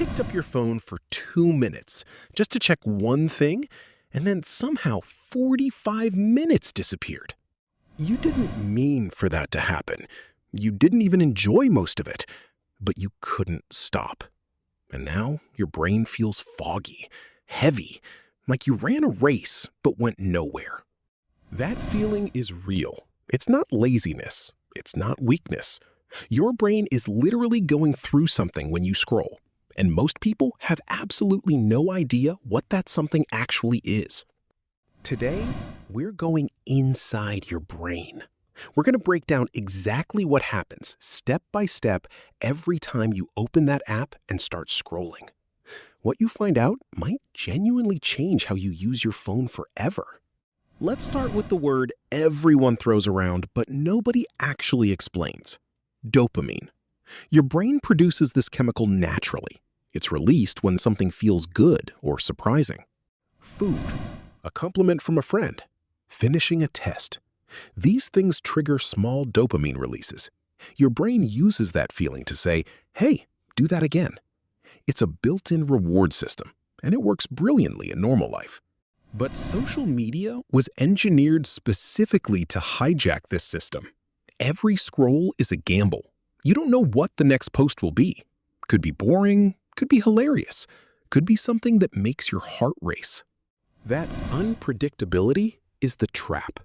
picked up your phone for 2 minutes just to check one thing, and then somehow 45 minutes disappeared. You didn't mean for that to happen. You didn't even enjoy most of it, but you couldn't stop. And now your brain feels foggy, heavy, like you ran a race but went nowhere. That feeling is real. It's not laziness. It's not weakness. Your brain is literally going through something when you scroll, and most people have absolutely no idea what that something actually is. Today, we're going inside your brain. We're going to break down exactly what happens, step by step, every time you open that app and start scrolling. What you find out might genuinely change how you use your phone forever. Let's start with the word everyone throws around, but nobody actually explains. Dopamine. Your brain produces this chemical naturally. It's released when something feels good or surprising. Food. A compliment from a friend. Finishing a test. These things trigger small dopamine releases. Your brain uses that feeling to say, hey, do that again. It's a built-in reward system, and it works brilliantly in normal life. But social media was engineered specifically to hijack this system. Every scroll is a gamble. You don't know what the next post will be. Could be boring, could be hilarious, could be something that makes your heart race. That unpredictability is the trap.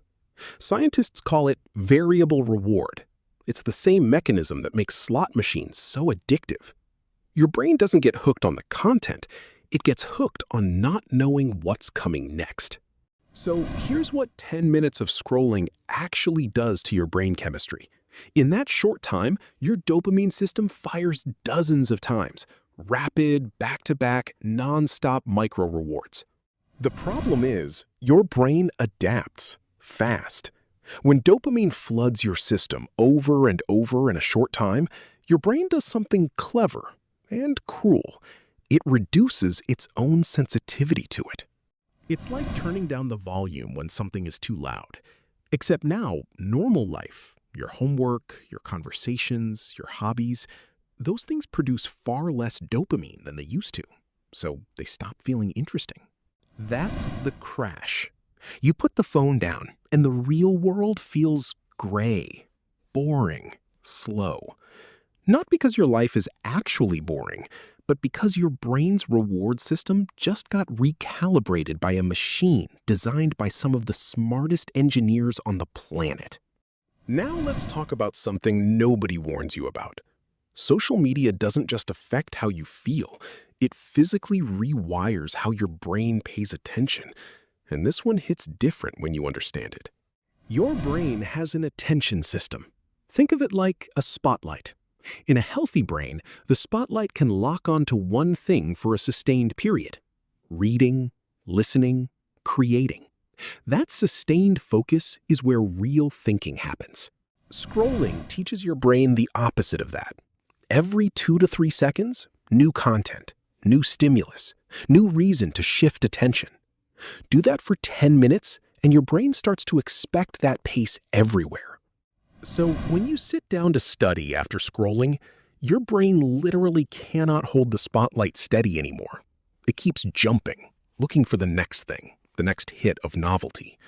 Scientists call it variable reward. It's the same mechanism that makes slot machines so addictive. Your brain doesn't get hooked on the content, it gets hooked on not knowing what's coming next. So here's what 10 minutes of scrolling actually does to your brain chemistry. In that short time, your dopamine system fires dozens of times. Rapid, back-to-back, non-stop micro-rewards. The problem is, your brain adapts fast. When dopamine floods your system over and over in a short time, your brain does something clever and cruel. It reduces its own sensitivity to it. It's like turning down the volume when something is too loud. Except now, normal life, your homework, your conversations, your hobbies, those things produce far less dopamine than they used to, so they stop feeling interesting. That's the crash. You put the phone down, and the real world feels gray, boring, slow. Not because your life is actually boring, but because your brain's reward system just got recalibrated by a machine designed by some of the smartest engineers on the planet. Now let's talk about something nobody warns you about. Social media doesn't just affect how you feel, it physically rewires how your brain pays attention. And this one hits different when you understand it. Your brain has an attention system. Think of it like a spotlight. In a healthy brain, the spotlight can lock onto one thing for a sustained period. Reading, listening, creating. That sustained focus is where real thinking happens. Scrolling teaches your brain the opposite of that. Every 2 to 3 seconds, new content, new stimulus, new reason to shift attention. Do that for 10 minutes, and your brain starts to expect that pace everywhere. So when you sit down to study after scrolling, your brain literally cannot hold the spotlight steady anymore. It keeps jumping, looking for the next thing, the next hit of novelty.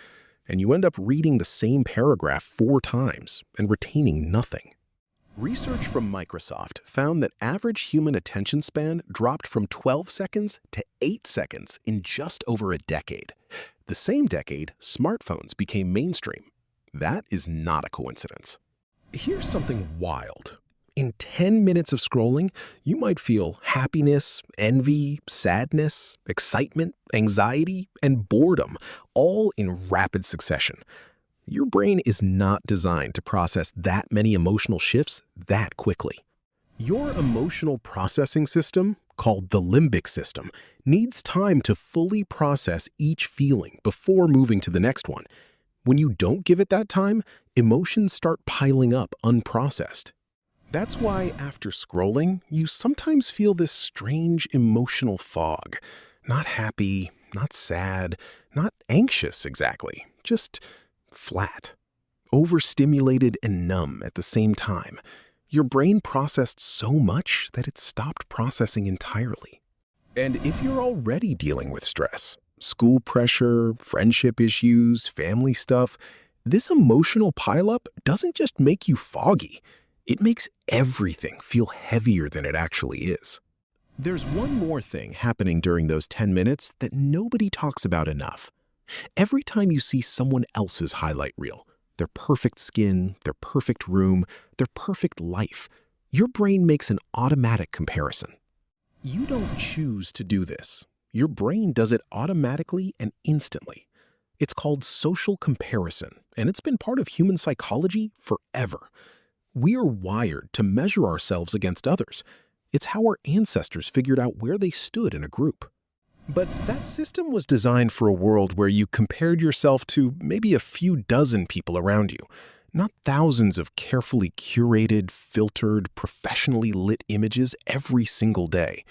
And you end up reading the same paragraph 4 times and retaining nothing. Research from Microsoft found that average human attention span dropped from 12 seconds to 8 seconds in just over a decade. The same decade, smartphones became mainstream. That is not a coincidence. Here's something wild. In 10 minutes of scrolling, you might feel happiness, envy, sadness, excitement, anxiety, and boredom, all in rapid succession. Your brain is not designed to process that many emotional shifts that quickly. Your emotional processing system, called the limbic system, needs time to fully process each feeling before moving to the next one. When you don't give it that time, emotions start piling up unprocessed. That's why after scrolling, you sometimes feel this strange emotional fog. Not happy, not sad, not anxious exactly, just flat, overstimulated and numb at the same time. Your brain processed so much that it stopped processing entirely. And if you're already dealing with stress, school pressure, friendship issues, family stuff, this emotional pileup doesn't just make you foggy. It makes everything feel heavier than it actually is. There's one more thing happening during those 10 minutes that nobody talks about enough. Every time you see someone else's highlight reel, their perfect skin, their perfect room, their perfect life, your brain makes an automatic comparison. You don't choose to do this. Your brain does it automatically and instantly. It's called social comparison, and it's been part of human psychology forever. We are wired to measure ourselves against others. It's how our ancestors figured out where they stood in a group. But that system was designed for a world where you compared yourself to maybe a few dozen people around you, not thousands of carefully curated, filtered, professionally lit images every single day.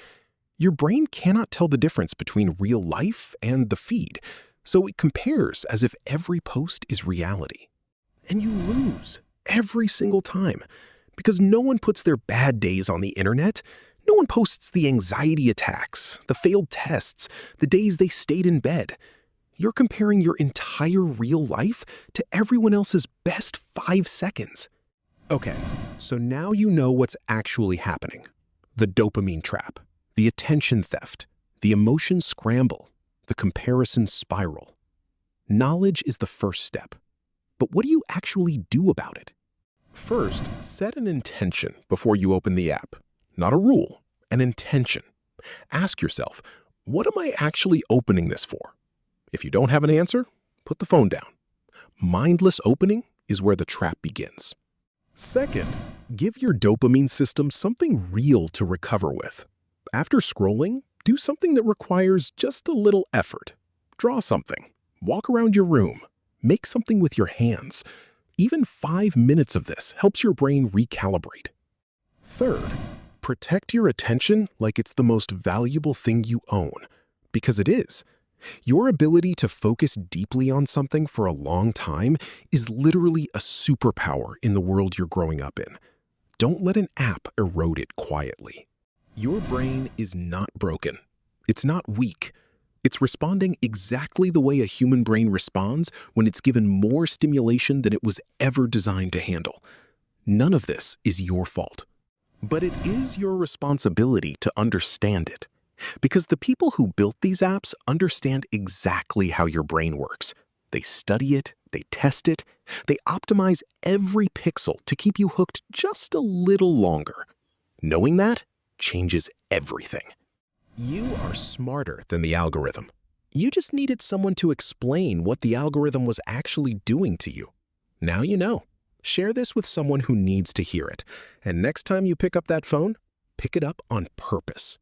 Your brain cannot tell the difference between real life and the feed, so it compares as if every post is reality. And you lose every single time, because no one puts their bad days on the internet. No one posts the anxiety attacks, the failed tests, the days they stayed in bed. You're comparing your entire real life to everyone else's best 5 seconds. Okay, so now you know what's actually happening. The dopamine trap, the attention theft, the emotion scramble, the comparison spiral. Knowledge is the first step. But what do you actually do about it? First, set an intention before you open the app. Not a rule, an intention. Ask yourself, what am I actually opening this for? If you don't have an answer, put the phone down. Mindless opening is where the trap begins. Second, give your dopamine system something real to recover with. After scrolling, do something that requires just a little effort. Draw something, walk around your room, make something with your hands. Even 5 minutes of this helps your brain recalibrate. Third, protect your attention like it's the most valuable thing you own, because it is. Your ability to focus deeply on something for a long time is literally a superpower in the world you're growing up in. Don't let an app erode it quietly. Your brain is not broken. It's not weak. It's responding exactly the way a human brain responds when it's given more stimulation than it was ever designed to handle. None of this is your fault. But it is your responsibility to understand it. Because the people who built these apps understand exactly how your brain works. They study it, they test it, they optimize every pixel to keep you hooked just a little longer. Knowing that changes everything. You are smarter than the algorithm. You just needed someone to explain what the algorithm was actually doing to you. Now you know. Share this with someone who needs to hear it. And next time you pick up that phone, pick it up on purpose.